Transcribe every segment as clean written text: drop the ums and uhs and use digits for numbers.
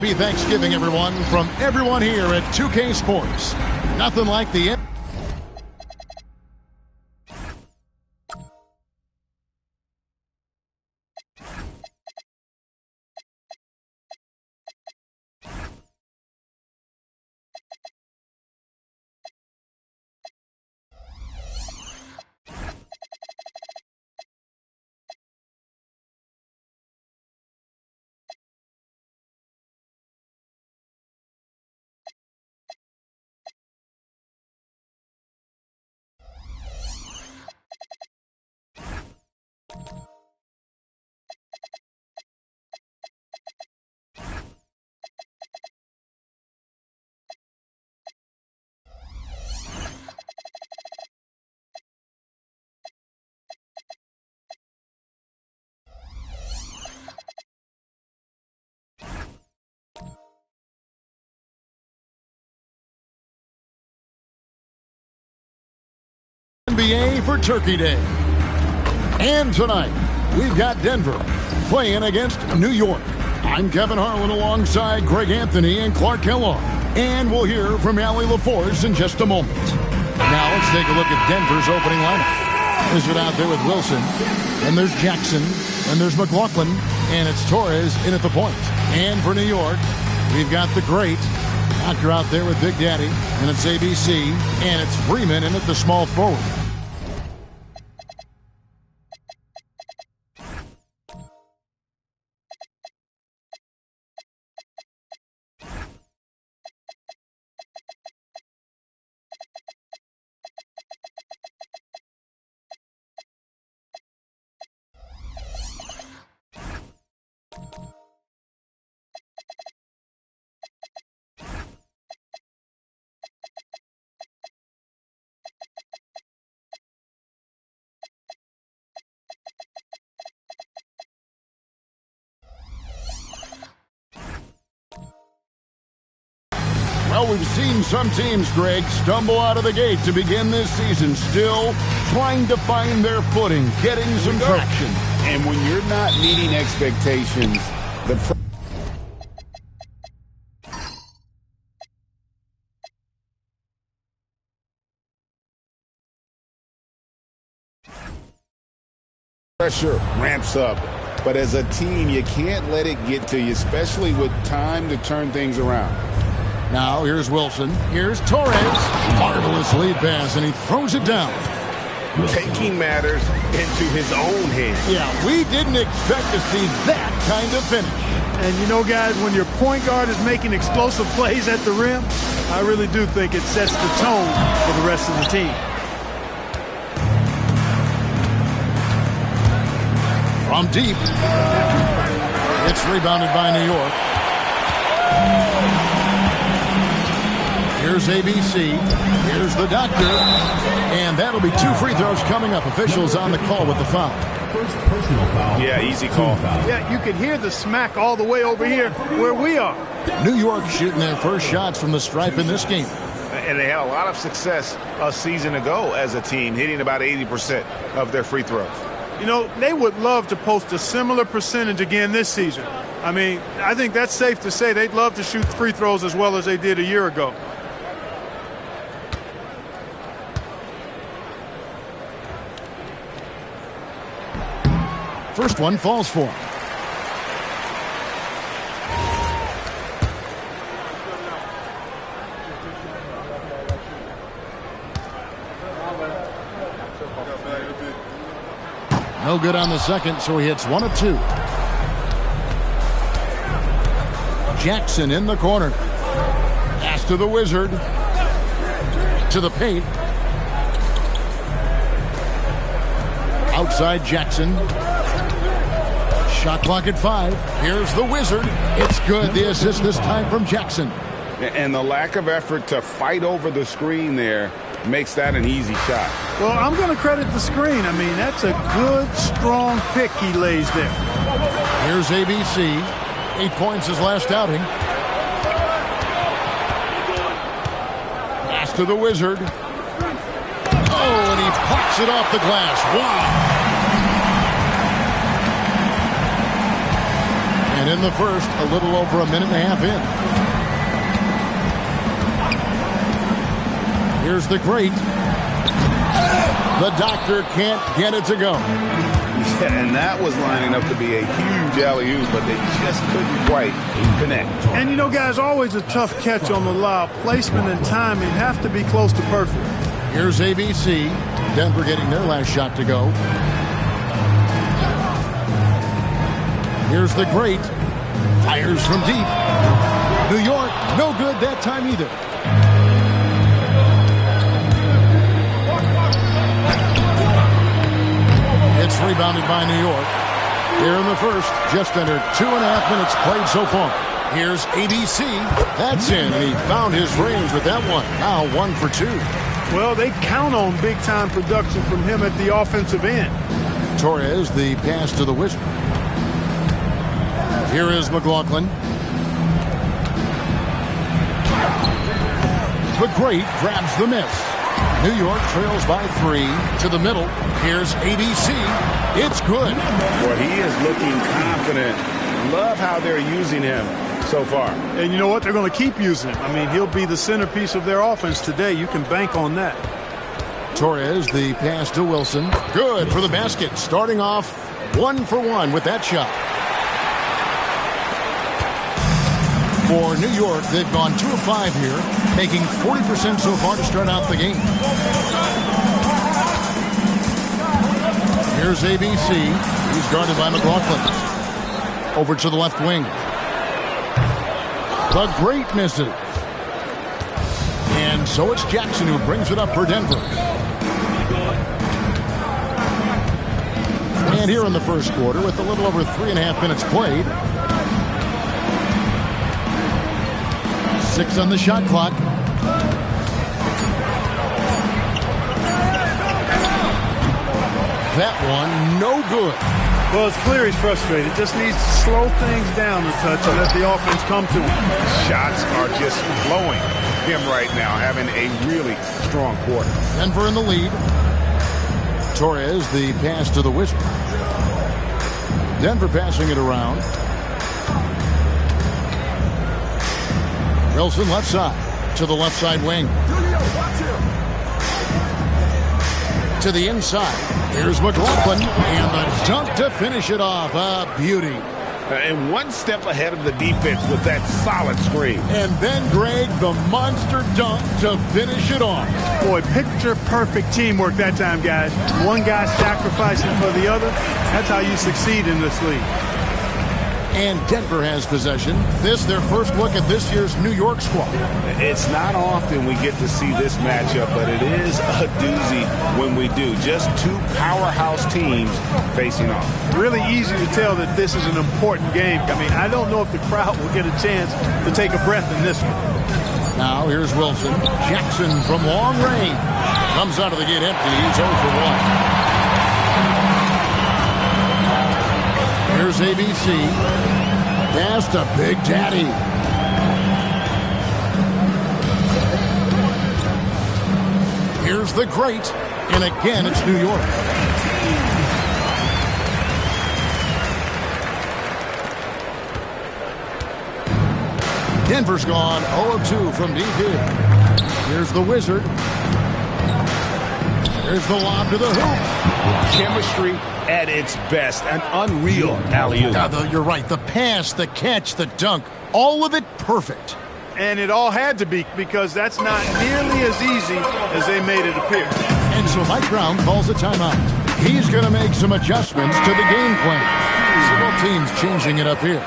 Happy Thanksgiving, everyone, from everyone here at 2K Sports. Nothing like the NBA for Turkey Day. And tonight, we've got Denver playing against New York. I'm Kevin Harlan alongside Greg Anthony and Clark Kellogg. And we'll hear from Allie LaForce in just a moment. Now let's take a look at Denver's opening lineup. There's it out there with Wilson. And there's Jackson. And there's McLaughlin. And it's Torres in at the point. And for New York, we've got the great Doctor out there with Big Daddy. And it's ABC. And it's Freeman in at the small forward. Well, we've seen some teams, Greg, stumble out of the gate to begin this season, still trying to find their footing, getting some traction. And when you're not meeting expectations, the pressure ramps up. But as a team, you can't let it get to you, especially with time to turn things around. Now, here's Wilson. Here's Torres. Marvelous lead pass, and he throws it down. Taking matters into his own hands. Yeah, we didn't expect to see that kind of finish. And you know, guys, when your point guard is making explosive plays at the rim, I really do think it sets the tone for the rest of the team. From deep. It's rebounded by New York. Here's ABC. Here's the doctor. And that'll be 2 free throws coming up. Officials on the call with the foul. First personal foul. Yeah, easy call. Yeah, you can hear the smack all the way over here where we are. New York shooting their first shots from the stripe in this game. And they had a lot of success a season ago as a team, hitting about 80% of their free throws. You know, they would love to post a similar percentage again this season. I mean, I think that's safe to say they'd love to shoot free throws as well as they did a year ago. First one falls for him. No good on the second, so he hits 1 of 2. Jackson in the corner. Pass to the Wizard. To the paint. Outside Jackson. Shot clock at 5. Here's the Wizard. It's good. The assist this time from Jackson. And the lack of effort to fight over the screen there makes that an easy shot. Well, I'm going to credit the screen. I mean, that's a good, strong pick he lays there. Here's ABC. 8 points his last outing. Pass to the Wizard. Oh, and he pops it off the glass. Wow. And in the first, a little over a minute and a half in. Here's the great. The doctor can't get it to go. Yeah, and that was lining up to be a huge alley-oop, but they just couldn't quite connect. And, you know, guys, always a tough catch on the lob. Placement and timing have to be close to perfect. Here's ABC. Denver getting their last shot to go. Here's the great. Fires from deep. New York, no good that time either. It's rebounded by New York. Here in the first, just under 2.5 minutes played so far. Here's ABC. That's in, and he found his range with that one. Now 1 for 2. Well, they count on big-time production from him at the offensive end. Torres, the pass to the Wizard. Here is McLaughlin. The great grabs the miss. New York trails by 3 to the middle. Here's ABC. It's good. Well, he is looking confident. Love how they're using him so far. And you know what? They're going to keep using him. I mean, he'll be the centerpiece of their offense today. You can bank on that. Torres, the pass to Wilson. Good for the basket. Starting off 1 for 1 with that shot. For New York, they've gone 2 of 5 here, making 40% so far to start out the game. Here's ABC. He's guarded by McLaughlin. Over to the left wing. The great misses. And so it's Jackson who brings it up for Denver. And here in the first quarter, with a little over 3.5 minutes played, 6 on the shot clock. That one, no good. Well, it's clear he's frustrated. Just needs to slow things down a touch and let the offense come to him. Shots are just flowing him right now, having a really strong quarter. Denver in the lead. Torres, the pass to the Wizard. Denver passing it around. Wilson left side to the left side wing. To the inside. Here's McLaughlin and the dunk to finish it off. A beauty. And one step ahead of the defense with that solid screen. And then, Greg, the monster dunk to finish it off. Boy, picture-perfect teamwork that time, guys. One guy sacrificing for the other. That's how you succeed in this league. And Denver has possession. This their first look at this year's New York squad. It's not often we get to see this matchup, but it is a doozy when we do. Just 2 powerhouse teams facing off. Really easy to tell that this is an important game. I mean, I don't know if the crowd will get a chance to take a breath in this one. Now here's Wilson. Jackson from long range. Comes out of the gate empty. He's 0 for 1. Here's ABC. Pass to Big Daddy. Here's the great. And again, it's New York. Denver's gone 0 of 2 from deep here. Here's the Wizard. Here's the lob to the hoop. Chemistry at its best. An unreal alley-oop. You're right. The pass, the catch, the dunk, all of it perfect. And it all had to be, because that's not nearly as easy as they made it appear. And so Mike Brown calls a timeout. He's going to make some adjustments to the game plan. Several teams changing it up here.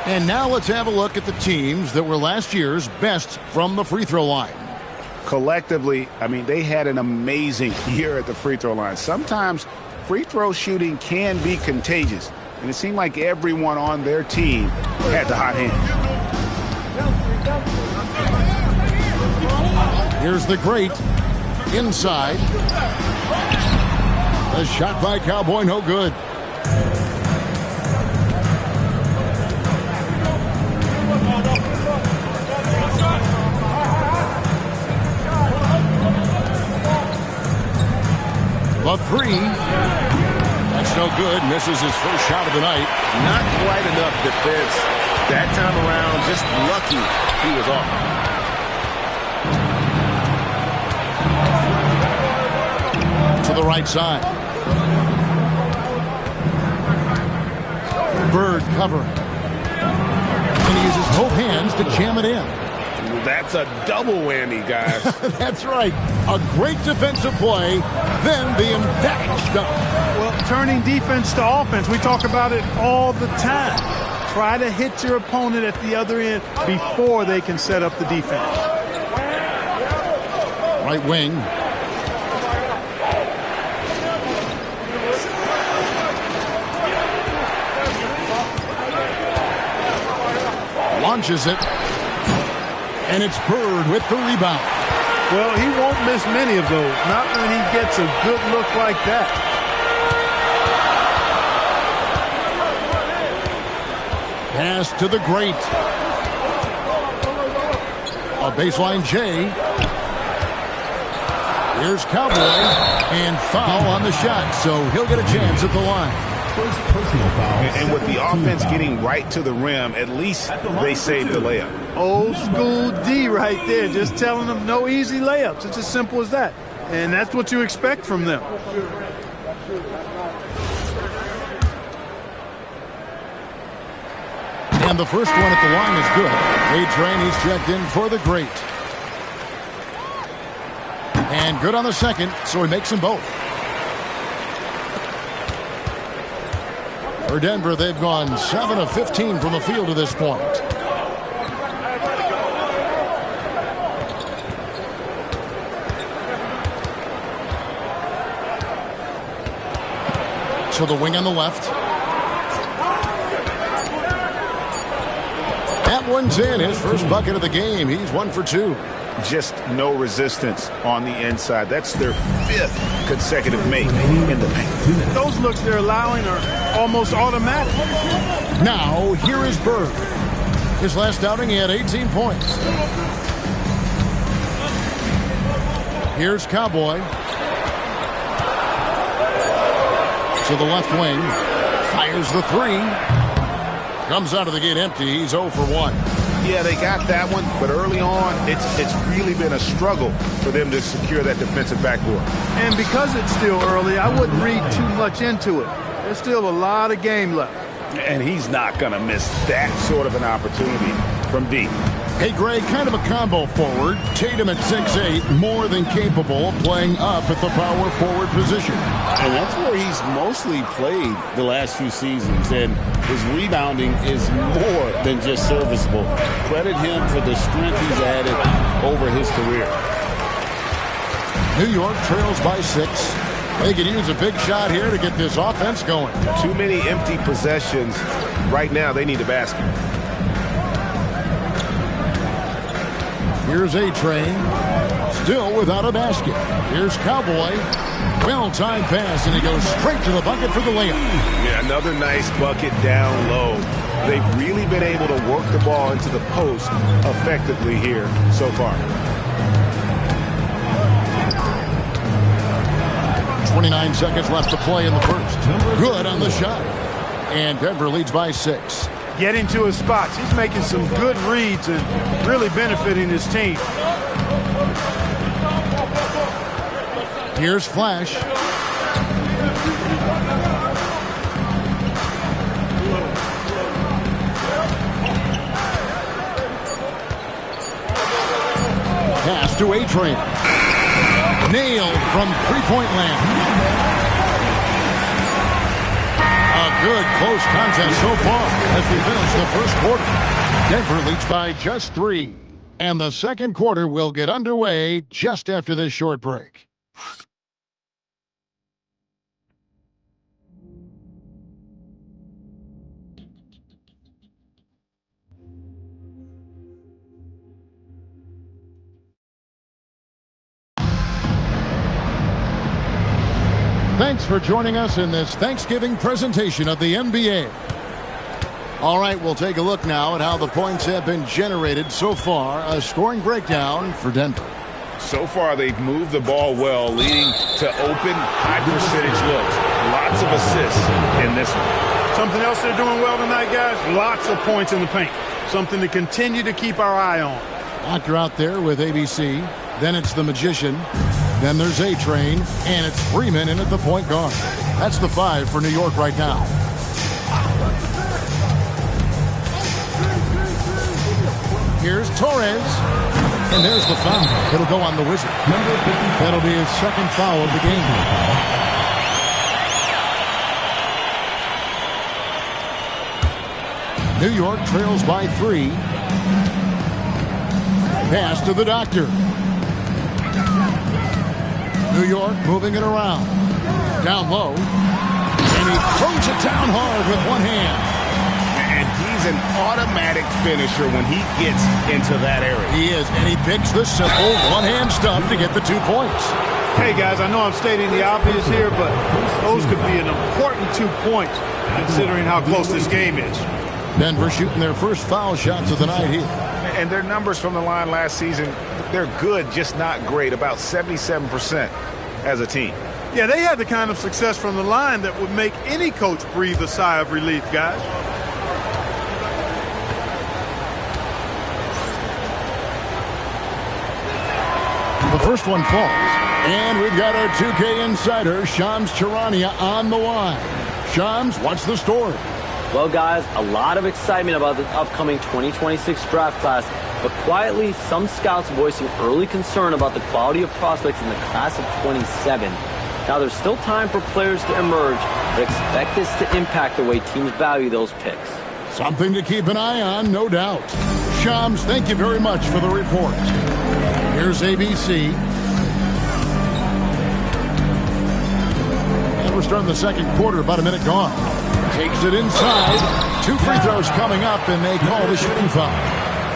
And now let's have a look at the teams that were last year's best from the free throw line. Collectively, I mean, they had an amazing year at the free throw line. Sometimes free throw shooting can be contagious, and it seemed like everyone on their team had the hot hand. Here's the great. Inside. A shot by Cowboy, no good. The 3. That's no no good. Misses his first shot of the night. Not quite enough defense that time around. Just lucky he was off. To the right side. Bird covering. And he uses both hands to jam it in. That's a double whammy, guys. That's right. A great defensive play, then the emphatic stop. Well, turning defense to offense, we talk about it all the time. Try to hit your opponent at the other end before they can set up the defense. Right wing. Launches it. And it's Bird with the rebound. Well, he won't miss many of those. Not when he gets a good look like that. Pass to the great. A baseline J. Here's Cowboy. And foul on the shot, so he'll get a chance at the line. First personal foul. And with the offense getting right to the rim, at least they saved the layup. Old school D right there, just telling them no easy layups. It's as simple as that. And that's what you expect from them. And the first one at the line is good. A-Train, he's checked in for the great. And good on the second, so he makes them both. For Denver, they've gone 7 of 15 from the field to this point. To the wing on the left. That one's in. His first bucket of the game. He's 1 for 2. Just no resistance on the inside. That's their 5th consecutive make in the paint. Those looks they're allowing are almost automatic. Now, here is Bird. His last outing, he had 18 points. Here's Cowboy. To the left wing. Fires the 3. Comes out of the gate empty. He's 0 for 1. Yeah, they got that one, but early on, it's really been a struggle for them to secure that defensive backboard. And because it's still early, I wouldn't read too much into it. There's still a lot of game left. And he's not going to miss that sort of an opportunity from deep. Hey, Greg, kind of a combo forward. Tatum at 6'8", more than capable of playing up at the power forward position. And that's where he's mostly played the last few seasons. And his rebounding is more than just serviceable. Credit him for the strength he's added over his career. New York trails by 6. They could use a big shot here to get this offense going. Too many empty possessions. Right now, they need a basket. Here's A-Train. Still without a basket. Here's Cowboy. Well-timed pass, and he goes straight to the bucket for the layup. Yeah, another nice bucket down low. They've really been able to work the ball into the post effectively here so far. 29 seconds left to play in the first. Good on the shot. And Denver leads by 6. Getting to his spots. He's making some good reads and really benefiting his team. Here's Flash. Pass to A-Train. Nailed from three-point land. A good close contest so far as we finish the first quarter. Denver leads by just 3. And the second quarter will get underway just after this short break. Thanks for joining us in this Thanksgiving presentation of the NBA. All right, we'll take a look now at how the points have been generated so far. A scoring breakdown for Denver. So far, they've moved the ball well, leading to open, high-percentage looks. Lots of assists in this one. Something else they're doing well tonight, guys, lots of points in the paint. Something to continue to keep our eye on. Doctor out there with ABC. Then it's the Magician. Then there's A-Train. And it's Freeman in at the point guard. That's the 5 for New York right now. Here's Torres. And there's the foul. It'll go on the Wizard. That'll be his second foul of the game. New York trails by 3. Pass to the Doctor. New York moving it around. Down low. And he throws it down hard with one hand. And he's an automatic finisher when he gets into that area. He is, and he picks the simple one-hand stuff to get the 2 points. Hey, guys, I know I'm stating the obvious here, but those could be an important 2 points considering how close this game is. Denver shooting their first foul shots of the night here. And their numbers from the line last season, they're good, just not great, about 77% as a team. Yeah, they had the kind of success from the line that would make any coach breathe a sigh of relief, guys. The first one falls. And we've got our 2K insider, Shams Charania, on the line. Shams, what's the story? Well, guys, a lot of excitement about the upcoming 2026 draft class, but quietly, some scouts voicing early concern about the quality of prospects in the class of 27. Now, there's still time for players to emerge, but expect this to impact the way teams value those picks. Something to keep an eye on, no doubt. Shams, thank you very much for the report. Here's ABC. And we're starting the second quarter, about a minute gone. Takes it inside. 2 free throws coming up, and they call the shooting foul.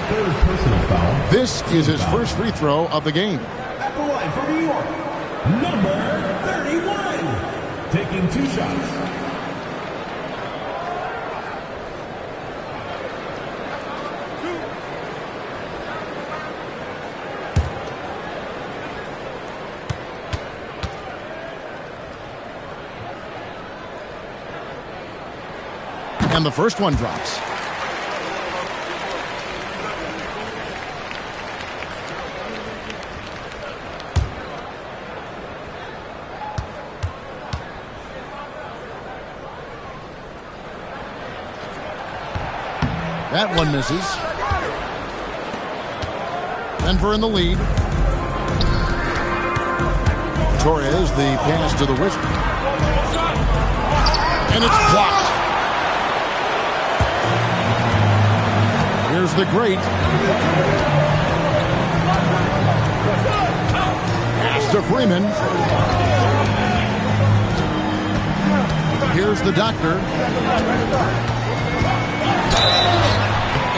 Third personal foul. This is his first free throw of the game. At the line for New York, number 31. Taking 2 shots. And the first one drops. That one misses. Denver in the lead. Torres, the pass to the Wizard. And it's blocked. Here's the great. Pass to Freeman. Here's the Doctor.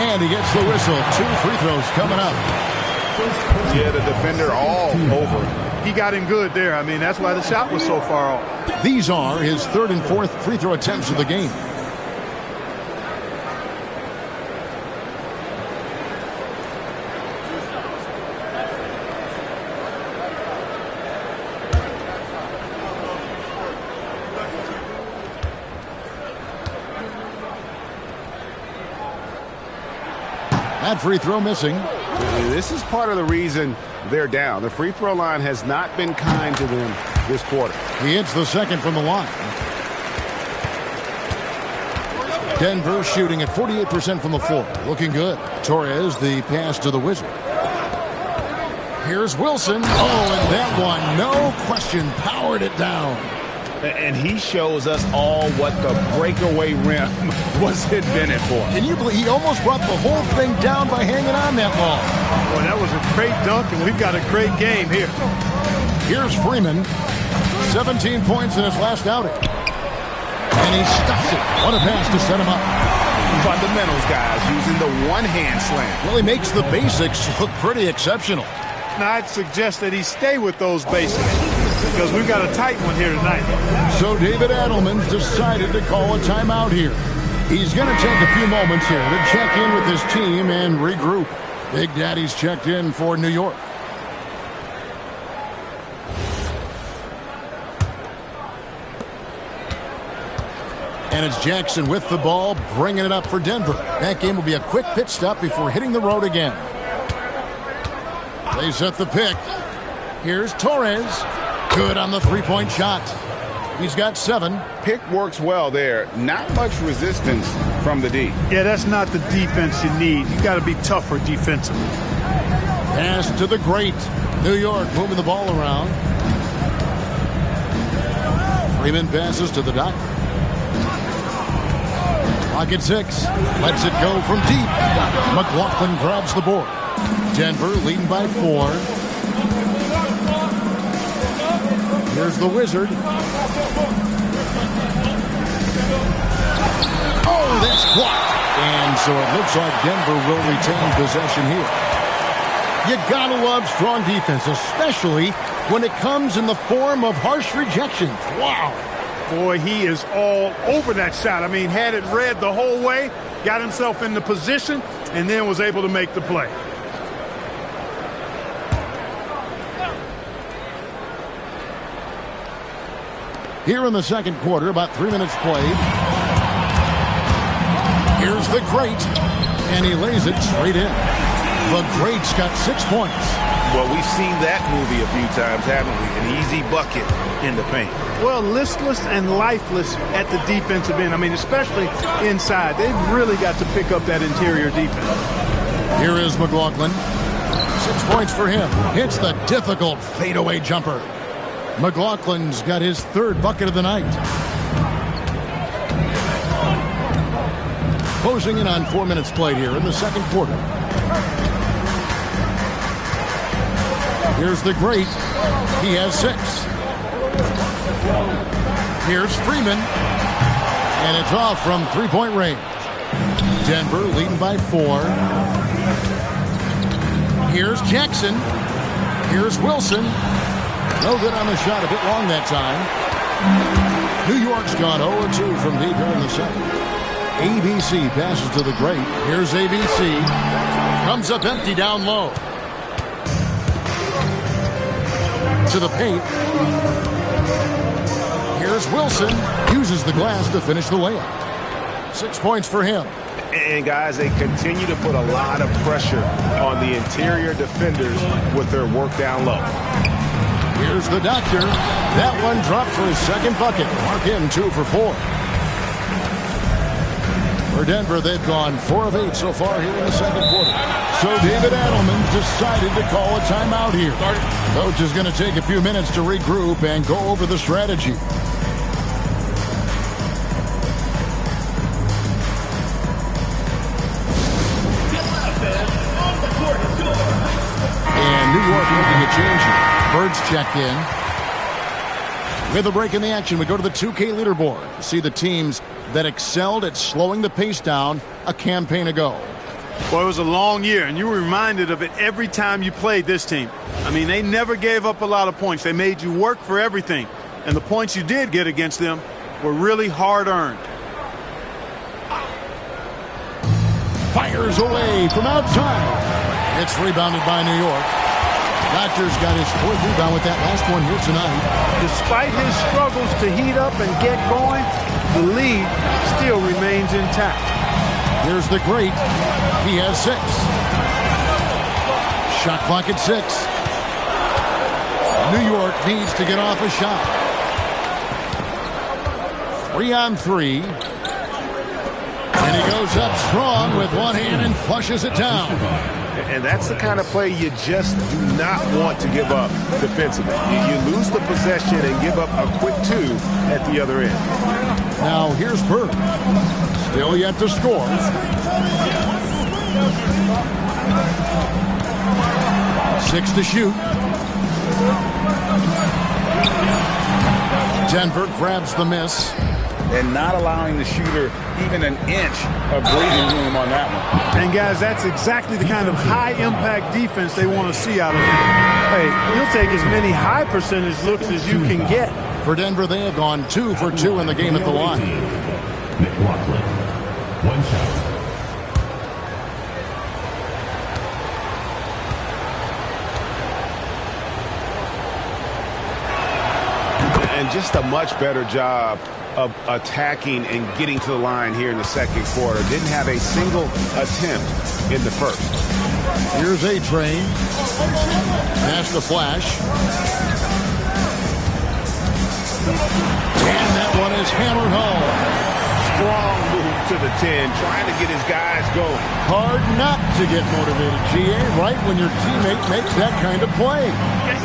And he gets the whistle. 2 free throws coming up. Yeah, the defender all over him. He got him good there. I mean, that's why the shot was so far off. These are his 3rd and 4th free throw attempts of the game. That free throw missing. This is part of the reason they're down. The free throw line has not been kind to them this quarter. He hits the second from the line. Denver shooting at 48% from the floor. Looking good. Torres, the pass to the Wizard. Here's Wilson. Oh, and that one, no question, powered it down. And he shows us all what the breakaway rim was invented for. Can you believe he almost brought the whole thing down by hanging on that long? Boy, that was a great dunk, and we've got a great game here. Here's Freeman. 17 points in his last outing. And he stuffs it. What a pass to set him up. Fundamentals, guys, using the one-hand slam. Well, he makes the basics look pretty exceptional. Now, I'd suggest that he stay with those basics because we've got a tight one here tonight. So David Adelman's decided to call a timeout here. He's going to take a few moments here to check in with his team and regroup. Big Daddy's checked in for New York. And it's Jackson with the ball, bringing it up for Denver. That game will be a quick pit stop before hitting the road again. They set the pick. Here's Torres. Good on the three-point shot. He's got 7. Pick works well there. Not much resistance from the D. Yeah, that's not the defense you need. You got to be tougher defensively. Pass to the great. New York moving the ball around. Freeman passes to the dot. Pocket 6. Lets it go from deep. McLaughlin grabs the board. Denver leading by 4. Here's the Wizard. Oh, that's blocked. And so it looks like Denver will retain possession here. You gotta love strong defense, especially when it comes in the form of harsh rejections. Wow. Boy, he is all over that shot. I mean, had it read the whole way, got himself in the position, and then was able to make the play. Here in the second quarter, about 3 minutes played. Here's the great, and he lays it straight in. The great's got 6 points. Well, we've seen that movie a few times, haven't we? An easy bucket in the paint. Well, listless and lifeless at the defensive end. I mean, especially inside. They've really got to pick up that interior defense. Here is McLaughlin. 6 points for him. Hits the difficult fadeaway jumper. McLaughlin's got his 3rd bucket of the night. Closing in on 4 minutes played here in the second quarter. Here's the great. He has 6. Here's Freeman. And it's off from three-point range. Denver leading by 4. Here's Jackson. Here's Wilson. No good on the shot, a bit long that time. New York's gone 0-2 from deep here in the second. ABC passes to the great. Here's ABC. Comes up empty down low. To the paint. Here's Wilson. Uses the glass to finish the layup. 6 points for him. And, guys, they continue to put a lot of pressure on the interior defenders with their work down low. Here's the doctor. That one dropped for his 2nd bucket. Mark him 2 for 4. For Denver, they've gone 4 of 8 so far here in the second quarter. So David Adelman decided to call a timeout here. Coach is going to take a few minutes to regroup and go over the strategy. And New York making a change here. Birds check in. With a break in the action, we go to the 2K leaderboard to see the teams that excelled at slowing the pace down a campaign ago. Well, it was a long year, and you were reminded of it every time you played this team. I mean, they never gave up a lot of points. They made you work for everything. And the points you did get against them were really hard-earned. Fires away from outside. It's rebounded by New York. Doctor's got his 4th rebound with that last one here tonight. Despite his struggles to heat up and get going, the lead still remains intact. Here's the great. He has 6. Shot clock at 6. New York needs to get off a shot. 3 on 3. And he goes up strong with one hand and flushes it down. And that's the kind of play you just do not want to give up defensively. You lose the possession and give up a quick 2 at the other end. Now here's Bird. Still yet to score. 6 to shoot. Denver grabs the miss. And not allowing the shooter even an inch of breathing room on that one. And, guys, that's exactly the kind of high-impact defense they want to see out of him. Hey, he'll take as many high-percentage looks as you can get. For Denver, they have gone 2 for 2 in the game at the line. McLaughlin, 1 shot. And just a much better job of attacking and getting to the line here in the second quarter. Didn't have a single attempt in the first. Here's A-Train. Pass the flash. And that one is hammered home. Strong move to the 10, trying to get his guys going. Hard not to get motivated, GA, right when your teammate makes that kind of play.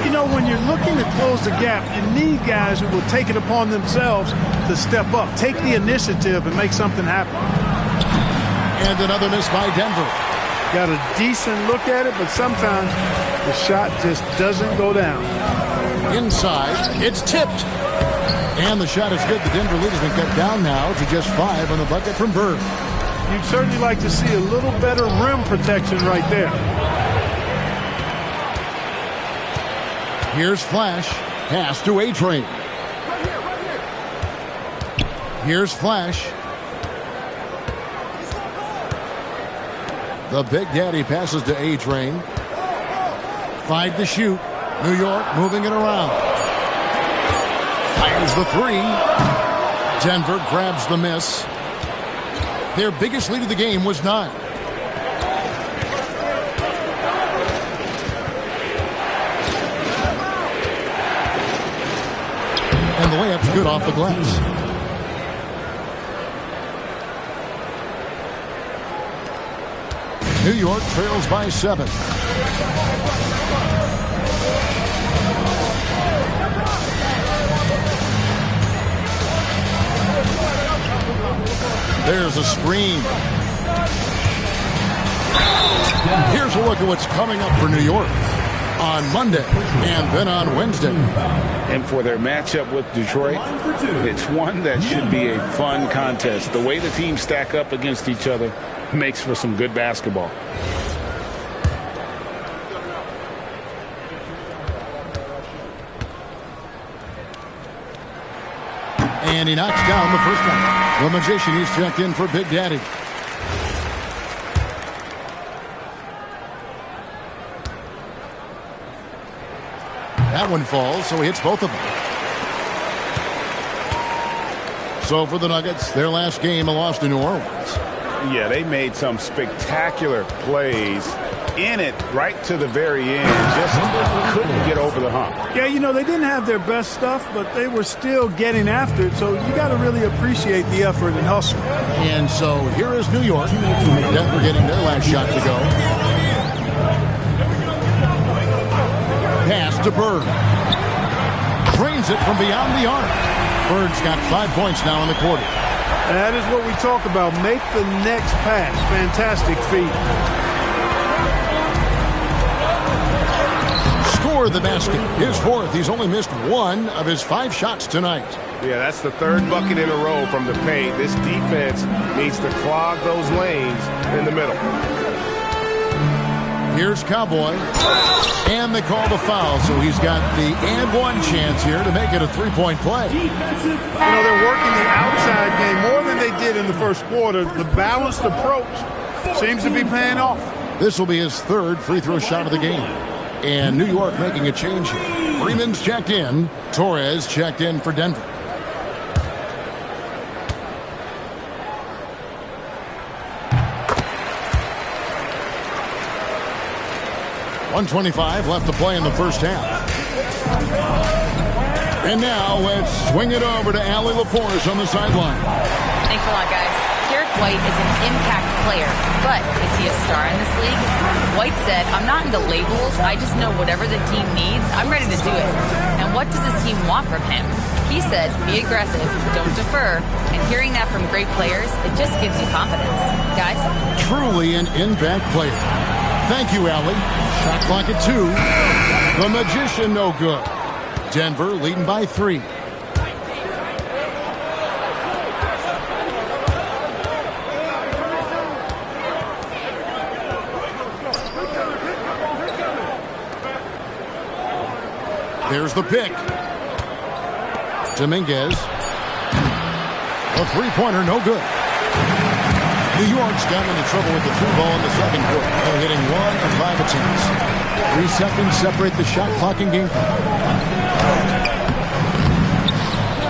You know, when you're looking to close the gap, you need guys who will take it upon themselves to step up, take the initiative, and make something happen. And another miss by Denver. Got a decent look at it, but sometimes the shot just doesn't go down. Inside, it's tipped. And the shot is good. The Denver lead has been cut down now to just 5 on the bucket from Bird. You'd certainly like to see a little better rim protection right there. Here's Flash. Pass to A-Train. Here's Flash. The Big Daddy passes to A-Train. 5 to shoot. New York moving it around. Fires the 3. Denver grabs the miss. Their biggest lead of the game was 9. And the layup's good off the glass. New York trails by 7. There's a screen. Here's a look at what's coming up for New York on Monday and then on Wednesday. And for their matchup with Detroit, it's one that should be a fun contest. The way the teams stack up against each other makes for some good basketball. And he knocks down the first one. The Magician is checked in for Big Daddy. That one falls, so he hits both of them. So for the Nuggets, their last game, a loss to New Orleans. Yeah, they made some spectacular plays in it right to the very end. Just couldn't get over the hump. Yeah, you know, they didn't have their best stuff, but they were still getting after it. So you got to really appreciate the effort and hustle. And so here is New York. Denver getting their last shot to go. Pass to Bird. Drains it from beyond the arc. Bird's got 5 points now in the quarter. That is what we talk about. Make the next pass. Fantastic feat. Score the basket. His 4th. He's only missed 1 of his 5 shots tonight. Yeah, that's the 3rd bucket in a row from the paint. This defense needs to clog those lanes in the middle. Here's Cowboy. And they call the foul, so he's got the and 1 chance here to make it a 3-point play. You know, they're working the outside game more than they did in the first quarter. The balanced approach seems to be paying off. This will be his 3rd free throw shot of the game. And New York making a change here. Freeman's checked in. Torres checked in for Denver. .125 left to play in the first half. And now let's swing it over to Allie LaForce on the sideline. Thanks a lot, guys. Derek White is an impact player, but is he a star in this league? White said, I'm not into labels. I just know whatever the team needs, I'm ready to do it. And what does his team want from him? He said, be aggressive, don't defer. And hearing that from great players, it just gives you confidence. Guys? Truly an impact player. Thank you, Allie. Shot clock at 2. The Magician no good. Denver leading by 3. There's the pick. Dominguez. A 3-pointer, no good. New York's gotten into trouble with the 3 ball in the second quarter. They're hitting 1 of 5 attempts. 3 seconds separate the shot clock and game clock.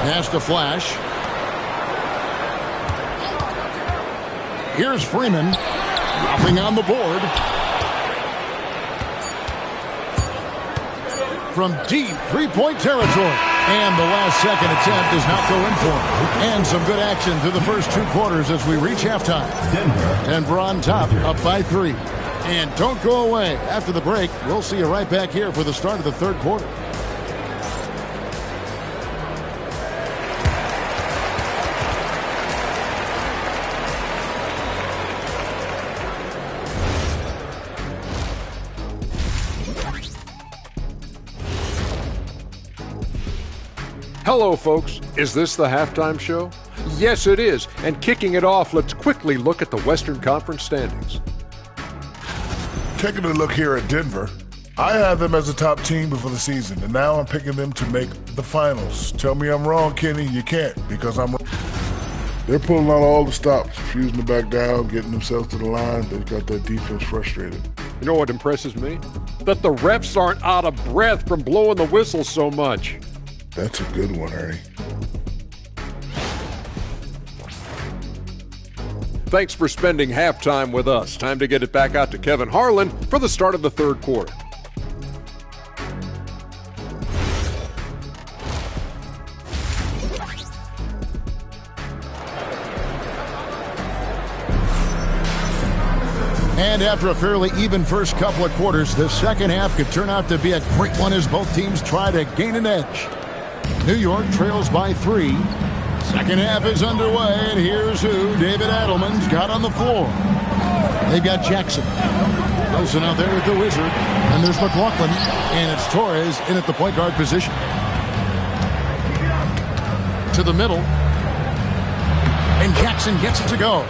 Pass to Flash. Here's Freeman. Nothing on the board. From deep three-point territory. And the last second attempt does not go in for him. And some good action through the first 2 quarters as we reach halftime. Denver on top, up by 3. And don't go away. After the break, we'll see you right back here for the start of the third quarter. Hello, folks. Is this the halftime show? Yes, it is. And kicking it off, let's quickly look at the Western Conference standings. Taking a look here at Denver, I had them as a top team before the season, and now I'm picking them to make the finals. Tell me I'm wrong, Kenny. You can't, because I'm wrong. They're pulling out all the stops, refusing to back down, getting themselves to the line. They've got that defense frustrated. You know what impresses me? That the refs aren't out of breath from blowing the whistle so much. That's a good one, Ernie. Thanks for spending halftime with us. Time to get it back out to Kevin Harlan for the start of the third quarter. And after a fairly even first couple of quarters, the second half could turn out to be a great one as both teams try to gain an edge. New York trails by 3. Second half is underway, and here's who David Adelman's got on the floor. They've got Jackson. Wilson out there with the Wizard. And there's McLaughlin, and it's Torres in at the point guard position. To the middle. And Jackson gets it to go.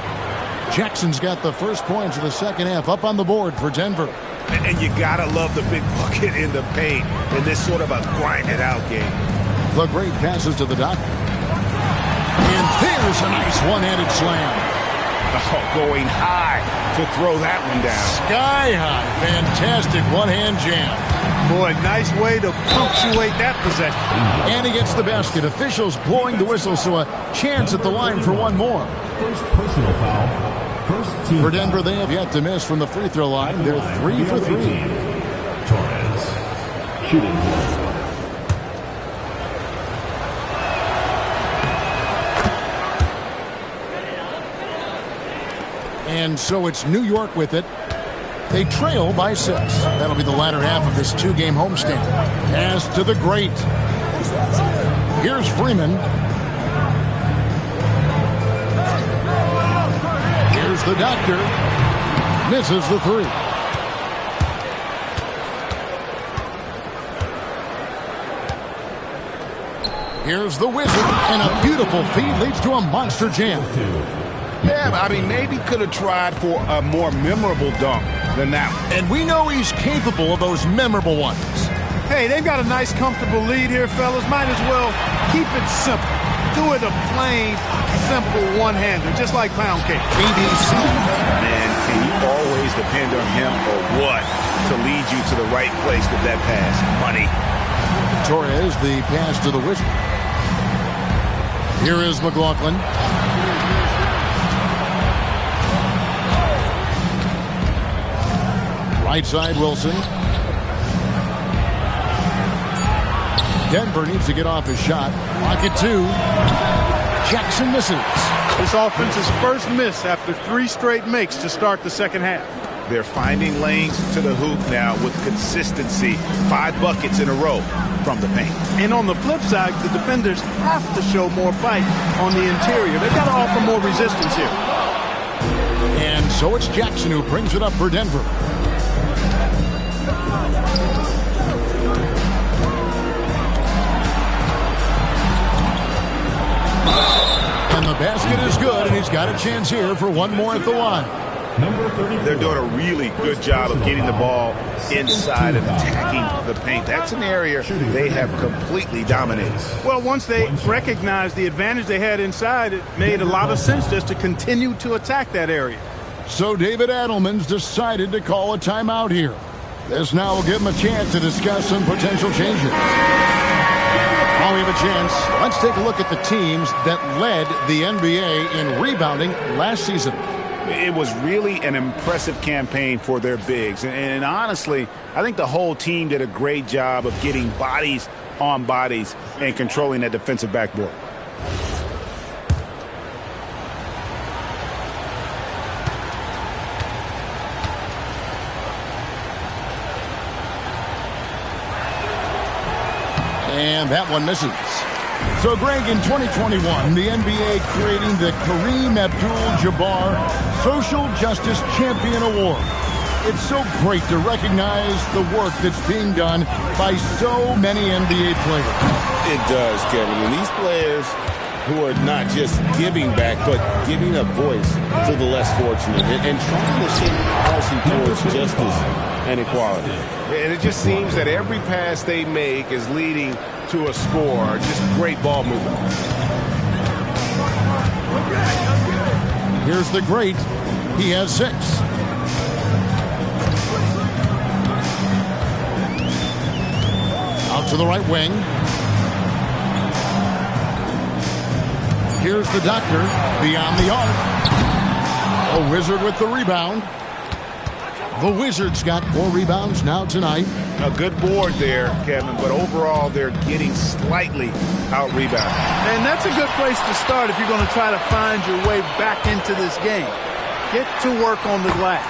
Jackson's got the first points of the second half up on the board for Denver. And you gotta love the big bucket in the paint in this sort of a grind-it-out game. The great passes to the doctor. And there's a nice one-handed slam. Oh, going high to throw that one down. Sky high. Fantastic one-hand jam. Boy, nice way to punctuate that possession. And he gets the basket. Officials blowing the whistle, so a chance at the line for one more. First personal foul. First team for Denver, they have yet to miss from the free throw line. They're 3 for 3. Torres shooting. And so it's New York with it. They trail by 6. That'll be the latter half of this 2-game homestand. Pass to the great. Here's Freeman. Here's the doctor. Misses the 3. Here's the Wizard. And a beautiful feed leads to a monster jam. Yeah, I mean, maybe could have tried for a more memorable dunk than that one. And we know he's capable of those memorable ones. Hey, they've got a nice, comfortable lead here, fellas. Might as well keep it simple. Do it a plain, simple one-hander, just like pound cake. BBC. Man, can you always depend on him or what to lead you to the right place with that pass? Money. Torres, the pass to the Wizard. Here is McLaughlin. Right side, Wilson. Denver needs to get off his shot. Pocket 2. Jackson misses. This offense's first miss after 3 straight makes to start the second half. They're finding lanes to the hoop now with consistency. 5 buckets in a row from the paint. And on the flip side, the defenders have to show more fight on the interior. They've got to offer more resistance here. And so it's Jackson who brings it up for Denver. And the basket is good, and he's got a chance here for one more at the line. They're doing a really good job of getting the ball inside and attacking the paint. That's an area they have completely dominated. Well, once they recognized the advantage they had inside, it made a lot of sense just to continue to attack that area. So David Adelman's decided to call a timeout here. This now will give him a chance to discuss some potential changes. While we have a chance, let's take a look at the teams that led the NBA in rebounding last season. It was really an impressive campaign for their bigs. And honestly, I think the whole team did a great job of getting bodies on bodies and controlling that defensive backboard. And that one misses. So, Greg, in 2021, the NBA creating the Kareem Abdul-Jabbar Social Justice Champion Award. It's so great to recognize the work that's being done by so many NBA players. It does, Kevin. And these players who are not just giving back, but giving a voice to the less fortunate and trying to shape policy towards justice and equality. And it just seems that every pass they make is leading to a score. Just great ball movement. Here's the great. He has 6. Out to the right wing. Here's the doctor beyond the arc. A Wizard with the rebound. The Wizards got 4 rebounds now tonight. A good board there, Kevin, but overall they're getting slightly out-rebounded. And that's a good place to start if you're going to try to find your way back into this game. Get to work on the glass.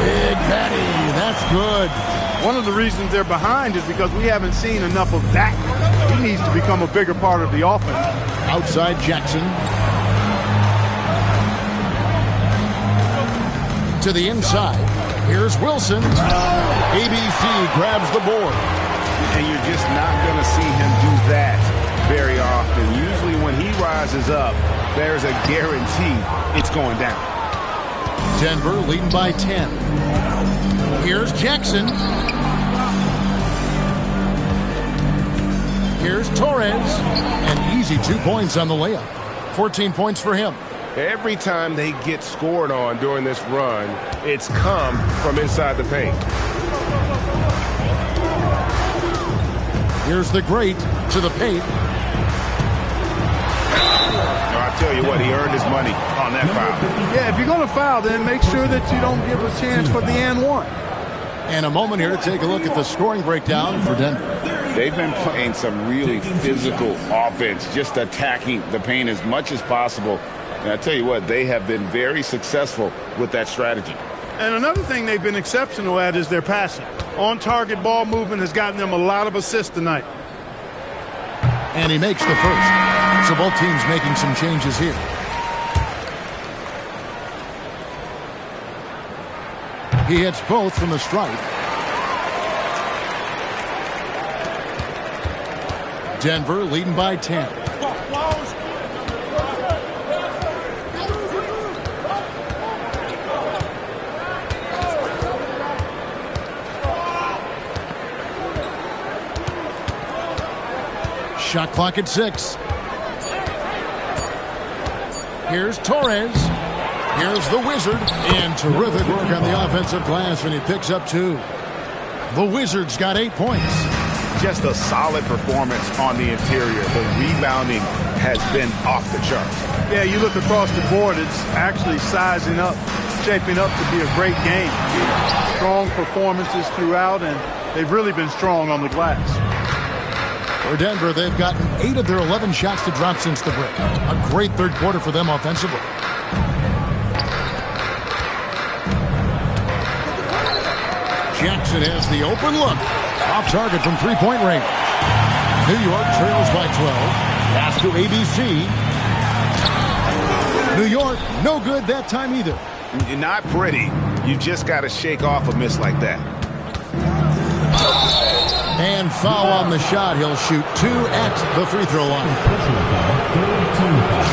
Big Patty, that's good. One of the reasons they're behind is because we haven't seen enough of that. He needs to become a bigger part of the offense. Outside Jackson. To the inside. Here's Wilson. ABC grabs the board. And you're just not going to see him do that very often. Usually when he rises up, there's a guarantee it's going down. Denver leading by 10. Here's Jackson. Here's Torres. An easy 2 points on the layup. 14 points for him. Every time they get scored on during this run, it's come from inside the paint. Here's the great to the paint. I'll tell you what, he earned his money on that foul. Yeah, if you're going to foul, then make sure that you don't give a chance for the and one. And a moment here to take a look at the scoring breakdown for Denver. They've been playing some really physical offense, just attacking the paint as much as possible. And I tell you what, they have been very successful with that strategy. And another thing they've been exceptional at is their passing. On-target ball movement has gotten them a lot of assists tonight. And he makes the first. So both teams making some changes here. He hits both from the stripe. Denver leading by 10. Shot clock at 6. Here's Torres. Here's the Wizard. And terrific work on the offensive glass, and he picks up 2. The Wizards got 8 points. Just a solid performance on the interior. The rebounding has been off the charts. Yeah, you look across the board, it's actually sizing up, shaping up to be a great game. Strong performances throughout, and they've really been strong on the glass. For Denver, they've gotten 8 of their 11 shots to drop since the break. A great third quarter for them offensively. Jackson has the open look. Off target from three-point range. New York trails by 12. Pass to ABC. New York, no good that time either. Not pretty. You just got to shake off a miss like that. And foul on the shot. He'll shoot 2 at the free throw line.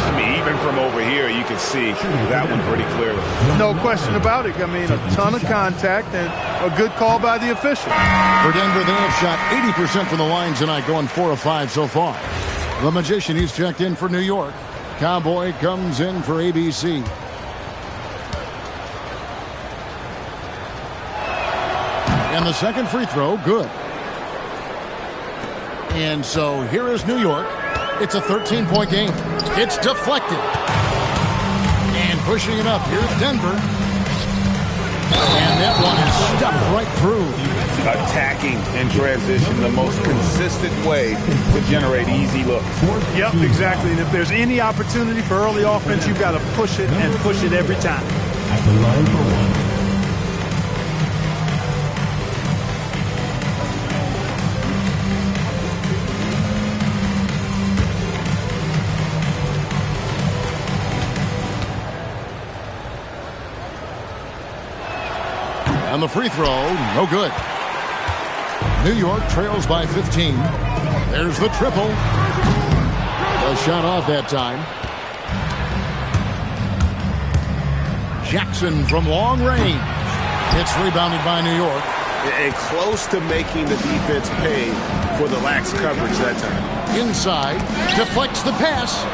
I mean, even from over here, you can see that one pretty clearly. No question about it. I mean, a ton of contact and a good call by the official. For Denver, they have shot 80% from the line tonight, going 4 of 5 so far. The Magician, he's checked in for New York. Cowboy comes in for ABC. And the second free throw, good. And so here is New York. It's a 13-point game. It's deflected. And pushing it up. Here's Denver. And that one is stuffed right through. Attacking in transition, the most consistent way to generate easy looks. Yep, exactly. And if there's any opportunity for early offense, you've got to push it and push it every time. At the line for one. And the free throw, no good. New York trails by 15. There's the triple. A shot off that time. Jackson from long range. It's rebounded by New York. And close to making the defense pay for the lax coverage that time. Inside, deflects the pass.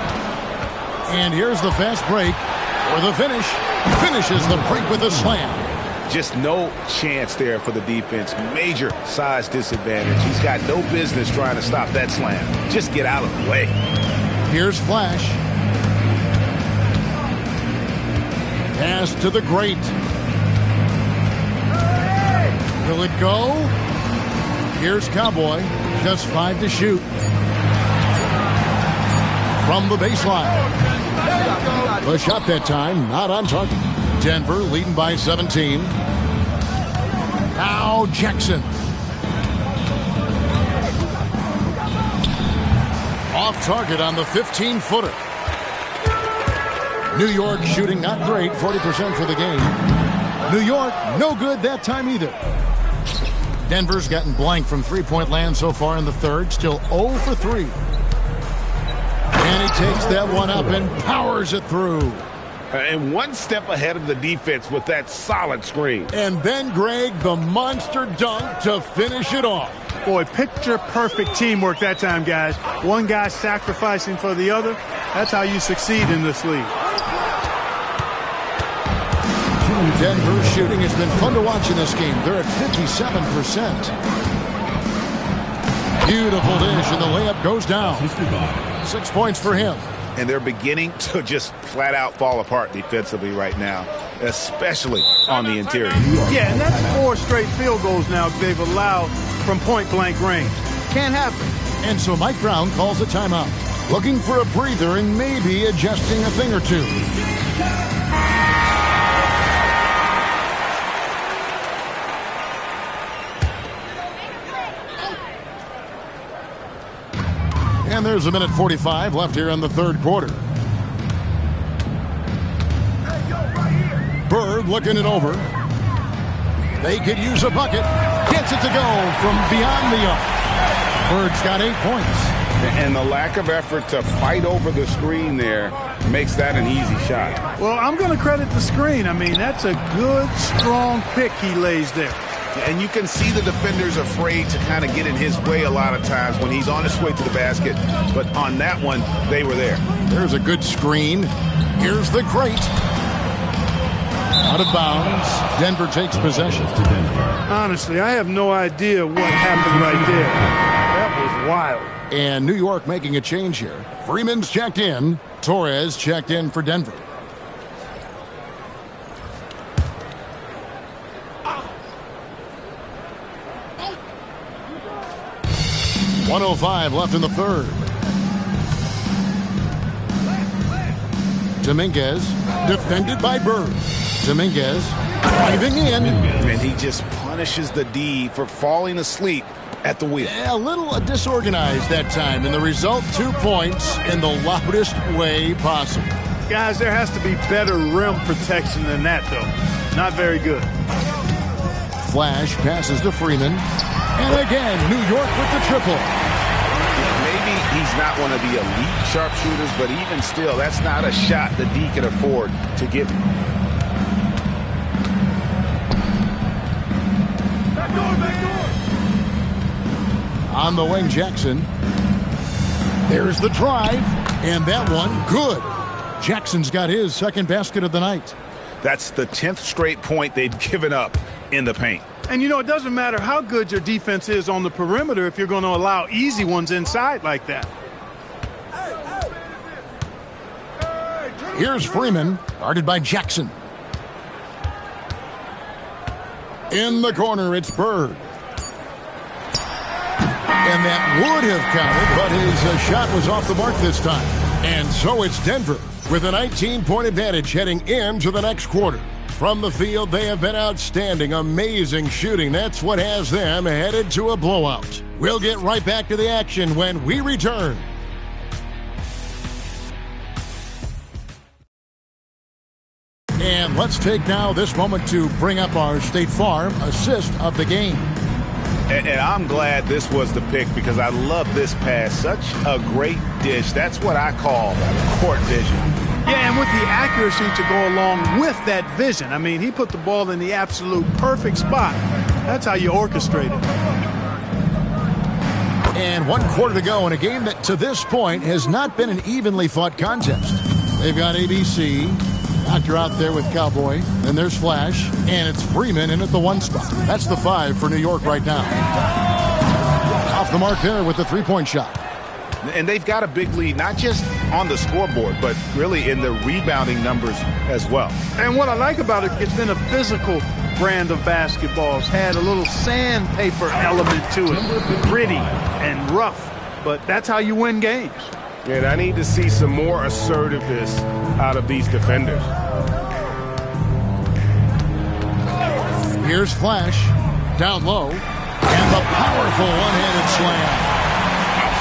And here's the fast break for the finish. Finishes the break with a slam. Just no chance there for the defense. Major size disadvantage. He's got no business trying to stop that slam. Just get out of the way. Here's Flash. Pass to the great. Will it go? Here's Cowboy. Just 5 to shoot. From the baseline. The shot that time, not on target. Denver leading by 17. Now Jackson. Off target on the 15-footer. New York shooting not great, 40% for the game. New York, no good that time either. Denver's gotten blank from three-point land so far in the third, still 0 for 3. And he takes that one up and powers it through. And one step ahead of the defense with that solid screen. And then, Greg, the monster dunk to finish it off. Boy, picture-perfect teamwork that time, guys. One guy sacrificing for the other. That's how you succeed in this league. Denver shooting has been fun to watch in this game. They're at 57%. Beautiful dish, and the layup goes down. 6 points for him. And they're beginning to just flat out fall apart defensively right now, especially on the interior. Yeah, and that's 4 straight field goals now they've allowed from point-blank range. Can't happen. And so Mike Brown calls a timeout, looking for a breather and maybe adjusting a thing or two. And there's a minute 45 left here in the third quarter. Bird looking it over. They could use a bucket. Gets it to go from beyond the arc. Bird's got 8 points. And the lack of effort to fight over the screen there makes that an easy shot. Well, I'm going to credit the screen. I mean, that's a good, strong pick he lays there. And you can see the defenders afraid to kind of get in his way a lot of times when he's on his way to the basket. But on that one, they were there. There's a good screen. Here's the great. Out of bounds. Denver takes possession. Honestly, I have no idea what happened right there. That was wild. And New York making a change here. Freeman's checked in. Torres checked in for Denver. .105 left in the third. Dominguez, defended by Bird. Dominguez, driving in. And he just punishes the D for falling asleep at the wheel. Yeah, a little disorganized that time, and the result, 2 points in the loudest way possible. Guys, there has to be better rim protection than that, though. Not very good. Flash passes to Freeman. And again, New York with the triple. Maybe he's not one of the elite sharpshooters, but even still, that's not a shot the D can afford to give him. Back door. On the wing, Jackson. There's the drive, and that one good. Jackson's got his second basket of the night. That's the 10th straight point they've given up in the paint. And, you know, it doesn't matter how good your defense is on the perimeter if you're going to allow easy ones inside like that. Here's Freeman, guarded by Jackson. In the corner, it's Bird. And that would have counted, but his shot was off the mark this time. And so it's Denver with a 19-point advantage heading into the next quarter. From the field, they have been outstanding, amazing shooting. That's what has them headed to a blowout. We'll get right back to the action when we return. And let's take now this moment to bring up our State Farm assist of the game. And I'm glad this was the pick because I love this pass. Such a great dish. That's what I call court vision. Yeah, and with the accuracy to go along with that vision. I mean, he put the ball in the absolute perfect spot. That's how you orchestrate it. And 1 quarter to go in a game that to this point has not been an evenly fought contest. They've got ABC. Doctor out there with Cowboy. Then there's Flash. And it's Freeman in at the 1 spot. That's the 5 for New York right now. Off the mark there with the 3-point shot. And they've got a big lead, not just on the scoreboard, but really in the rebounding numbers as well. And what I like about it, it's been a physical brand of basketball. It's had a little sandpaper element to it. Gritty and rough. But that's how you win games. And I need to see some more assertiveness out of these defenders. Here's Flash, down low, and the powerful one-handed slam.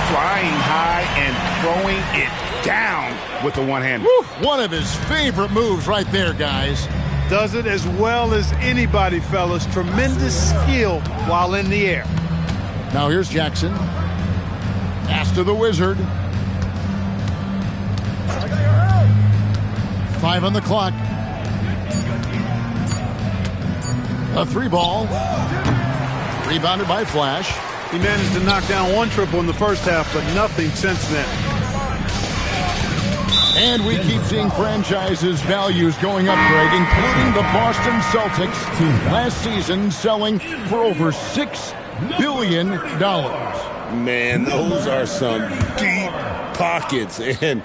Flying high and throwing it down with the one-hand. One of his favorite moves right there, guys. Does it as well as anybody, fellas. Tremendous skill while in the air. Now here's Jackson. Pass to the Wizard. 5 on the clock. A 3-ball. Rebounded by Flash. He managed to knock down 1 triple in the first half, but nothing since then. And we keep seeing franchises' values going up, Greg, including the Boston Celtics last season selling for over $6 billion. Man, those are some deep pockets. And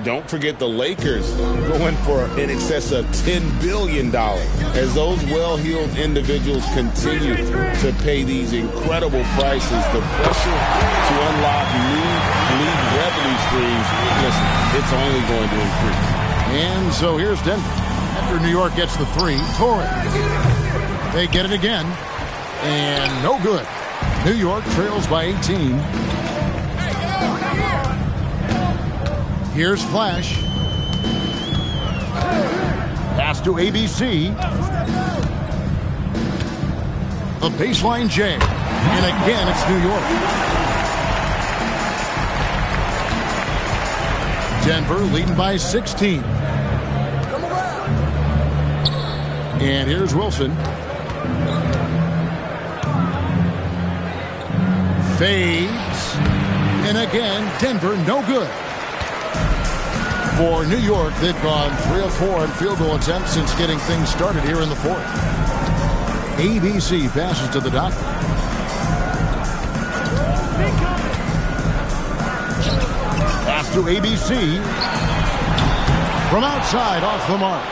don't forget the Lakers going for in excess of $10 billion. As those well-heeled individuals continue to pay these incredible prices, the pressure to unlock new league revenue streams, listen, it's only going to increase. And so here's Denver. After New York gets the 3, Torres. They get it again. And no good. New York trails by 18. Here's Flash. Pass to ABC. The baseline J. And again, it's New York. Denver leading by 16. And here's Wilson. Fades. And again, Denver no good. For New York, they've gone 3 of 4 in field goal attempts since getting things started here in the 4th. ABC passes to the dot. Pass to ABC. From outside, off the mark.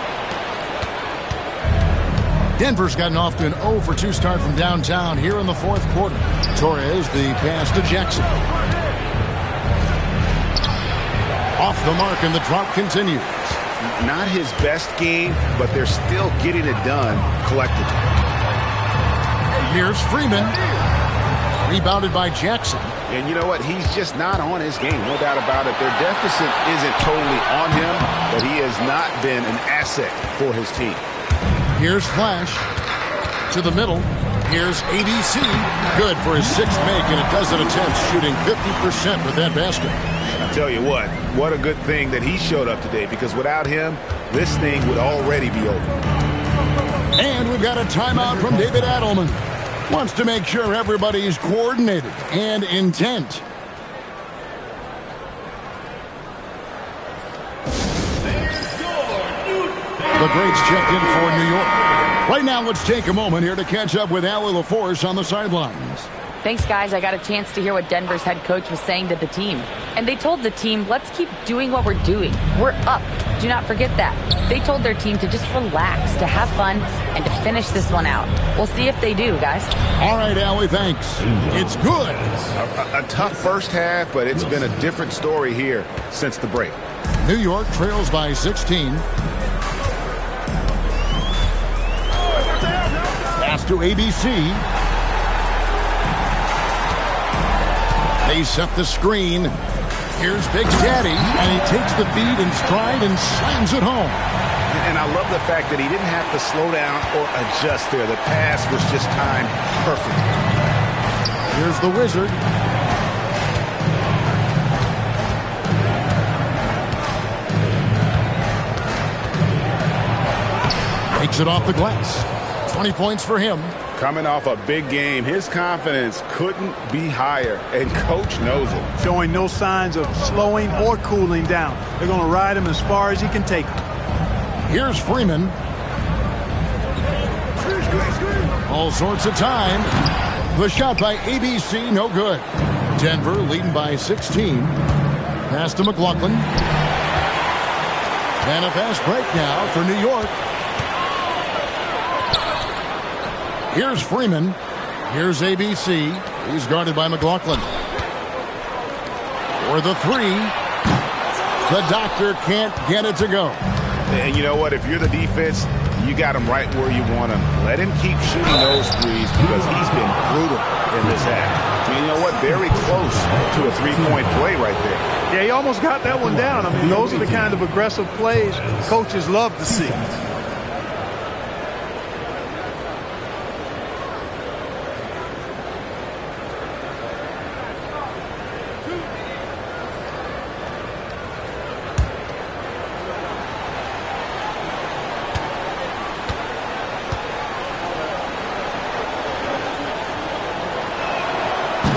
Denver's gotten off to an 0 for 2 start from downtown here in the 4th quarter. Torres, the pass to Jackson. Off the mark, and the drought continues. Not his best game, but they're still getting it done collectively. Here's Freeman. Rebounded by Jackson. And you know what? He's just not on his game, no doubt about it. Their deficit isn't totally on him, but he has not been an asset for his team. Here's Flash. To the middle. Here's ABC. Good for his 6th make, and a dozen attempts, shooting 50% with that basket. I tell you what a good thing that he showed up today, because without him, this thing would already be over. And we've got a timeout from David Adelman. Wants to make sure everybody's coordinated and intent. The greats checked in for New York. Right now, let's take a moment here to catch up with Allie LaForce on the sidelines. Thanks, guys. I got a chance to hear what Denver's head coach was saying to the team. And they told the team, let's keep doing what we're doing. We're up. Do not forget that. They told their team to just relax, to have fun, and to finish this one out. We'll see if they do, guys. All right, Allie, thanks. It's good. A tough first half, but it's been a different story here since the break. New York trails by 16. Pass to ABC. They set the screen. Here's Big Daddy, and he takes the feed in stride and slams it home. And I love the fact that he didn't have to slow down or adjust there. The pass was just timed perfectly. Here's the Wizard. Takes it off the glass. 20 points for him. Coming off a big game, his confidence couldn't be higher, and Coach knows it. Showing no signs of slowing or cooling down. They're going to ride him as far as he can take him. Here's Freeman. All sorts of time. The shot by ABC, no good. Denver leading by 16. Pass to McLaughlin. And a fast break now for New York. Here's Freeman. Here's ABC. He's guarded by McLaughlin. For the three. The doctor can't get it to go. And you know what? If you're the defense, you got him right where you want him. Let him keep shooting those threes because he's been brutal in this half. I mean, you know what? Very close to a three-point play right there. Yeah, he almost got that one down. I mean, those are the kind of aggressive plays coaches love to see.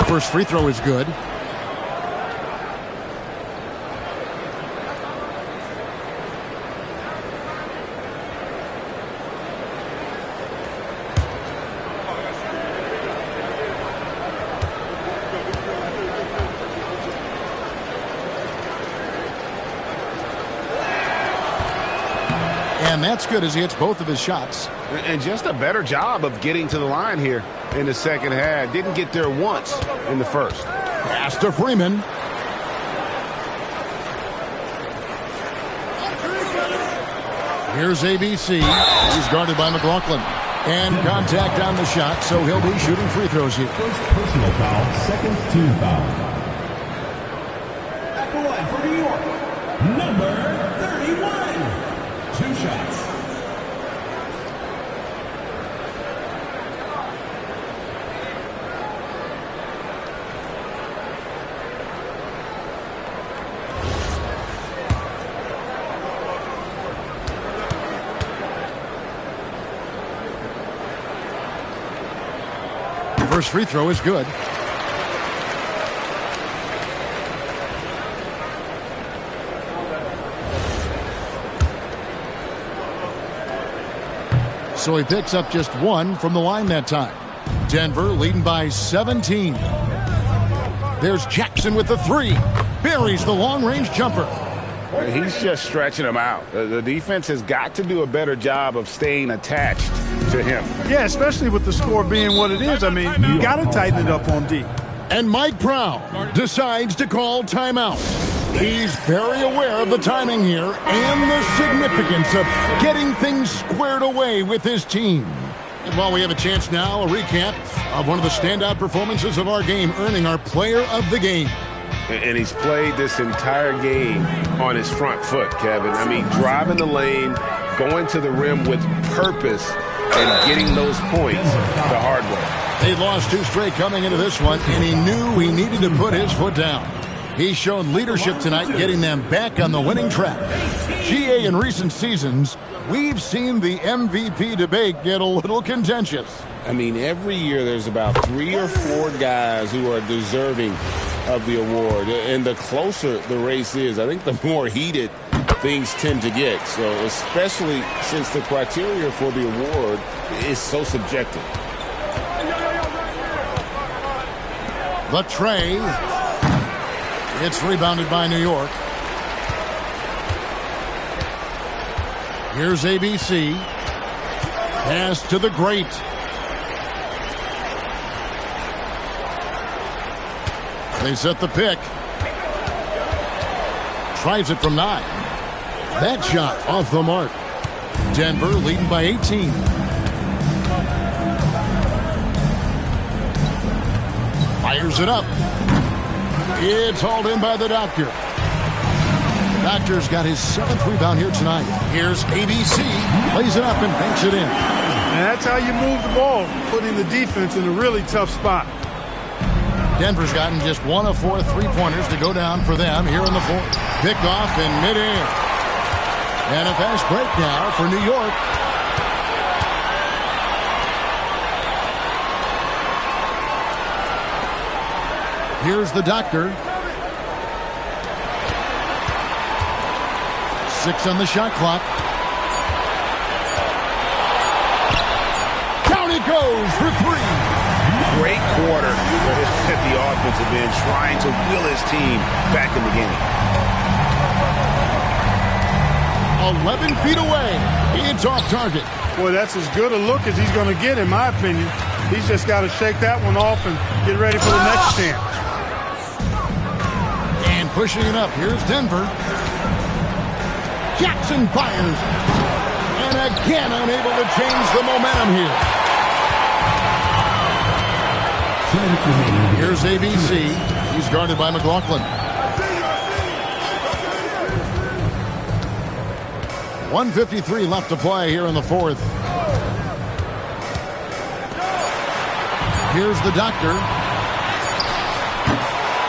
First free throw is good. And that's good as he hits both of his shots. And just a better job of getting to the line here in the second half. Didn't get there once in the first. Pass to Freeman. Here's ABC. He's guarded by McLaughlin. And contact on the shot, so he'll be shooting free throws here. First personal foul, second team foul. At the line for New York, number 31. 2 shots. First free throw is good. So he picks up just one from the line that time. Denver leading by 17. There's Jackson with the three. Buries the long-range jumper. He's just stretching him out. The defense has got to do a better job of staying attached to him. Yeah, especially with the score being what it is. I mean, you got to tighten it up on D. And Mike Brown decides to call timeout. He's very aware of the timing here and the significance of getting things squared away with his team. And while we have a chance now, a recap of one of the standout performances of our game, earning our player of the game. And he's played this entire game on his front foot, Kevin. I mean, driving the lane, going to the rim with purpose, and getting those points the hard way. He lost 2 straight coming into this one, and he knew he needed to put his foot down. He showed leadership tonight, getting them back on the winning track. GA, in recent seasons, we've seen the MVP debate get a little contentious. I mean, every year there's about 3 or 4 guys who are deserving of the award. And the closer the race is, I think the more heated things tend to get. So especially since the criteria for the award is so subjective. The tray. It's rebounded by New York. Here's ABC. Pass to the great. They set the pick. Tries it from 9. That shot off the mark. Denver leading by 18. Fires it up. It's hauled in by the Doctor. The Doctor's got his 7th rebound here tonight. Here's ABC. Lays it up and banks it in. And that's how you move the ball, putting the defense in a really tough spot. Denver's gotten just 1 of 4 3-pointers to go down for them here in the 4th. Picked off in midair. And a fast break now for New York. Here's the Doctor. 6 on the shot clock. Down it goes for 3. Great quarter at the offensive end, trying to will his team back in the game. 11 feet away. It's off target. Boy, that's as good a look as he's going to get, in my opinion. He's just got to shake that one off and get ready for the next chance. And pushing it up, here's Denver. Jackson fires. And again unable to change the momentum here. Here's ABC. He's guarded by McLaughlin. 1:53 left to play here in the 4th. Here's the Doctor.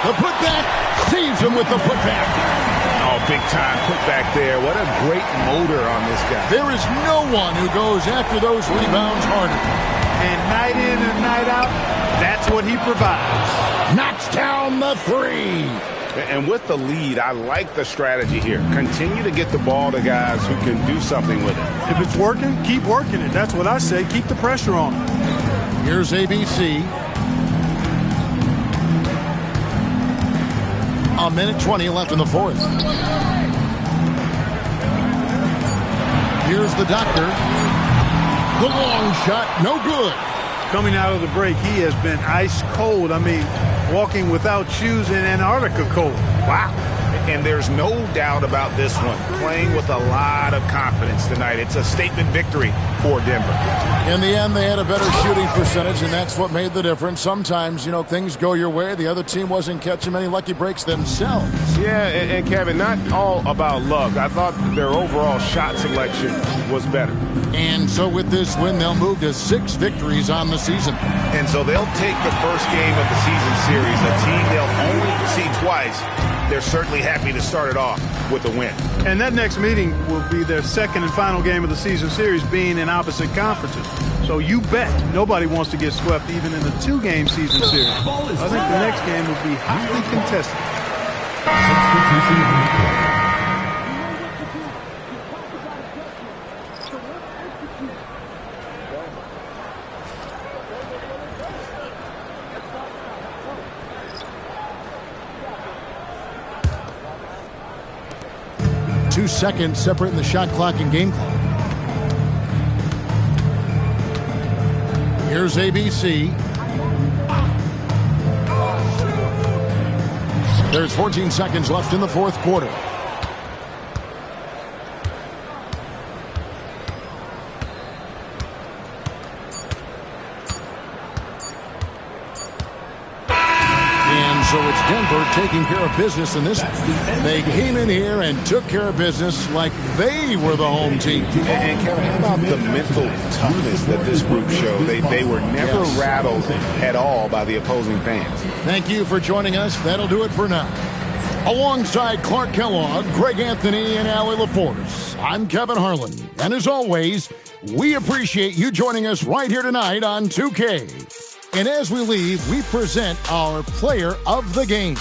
The putback. Saves him with the putback. Oh, big time putback there. What a great motor on this guy. There is no one who goes after those rebounds harder. And night in and night out, that's what he provides. Knocks down the 3. And with the lead, I like the strategy here. Continue to get the ball to guys who can do something with it. If it's working, keep working it. That's what I say. Keep the pressure on him. Here's ABC. 1:20 left in the 4th. Here's the Doctor. The long shot, no good. Coming out of the break, he has been ice cold. I mean, walking without shoes in Antarctica cold. Wow. And there's no doubt about this one. Playing with a lot of confidence tonight. It's a statement victory for Denver. In the end, they had a better shooting percentage, and that's what made the difference. Sometimes, things go your way. The other team wasn't catching many lucky breaks themselves. Yeah, and Kevin, not all about luck. I thought their overall shot selection was better. And so with this win, they'll move to 6 victories on the season. And so they'll take the first game of the season series, a team they'll only see twice. They're certainly happy to start it off with a win. And that next meeting will be their second and final game of the season series, being in opposite conferences. So you bet nobody wants to get swept even in the 2-game season series. I think the next game will be hotly contested. Substitution. 2 seconds separating the shot clock and game clock. Here's ABC. There's 14 seconds left in the 4th quarter. So it's Denver taking care of business in this. They came in here and took care of business like they were the home team. And Kevin, how about the mental toughness that this group showed? They were never rattled at all by the opposing fans. Thank you for joining us. That'll do it for now. Alongside Clark Kellogg, Greg Anthony, and Allie LaForce, I'm Kevin Harlan. And as always, we appreciate you joining us right here tonight on 2K. And as we leave, we present our player of the game.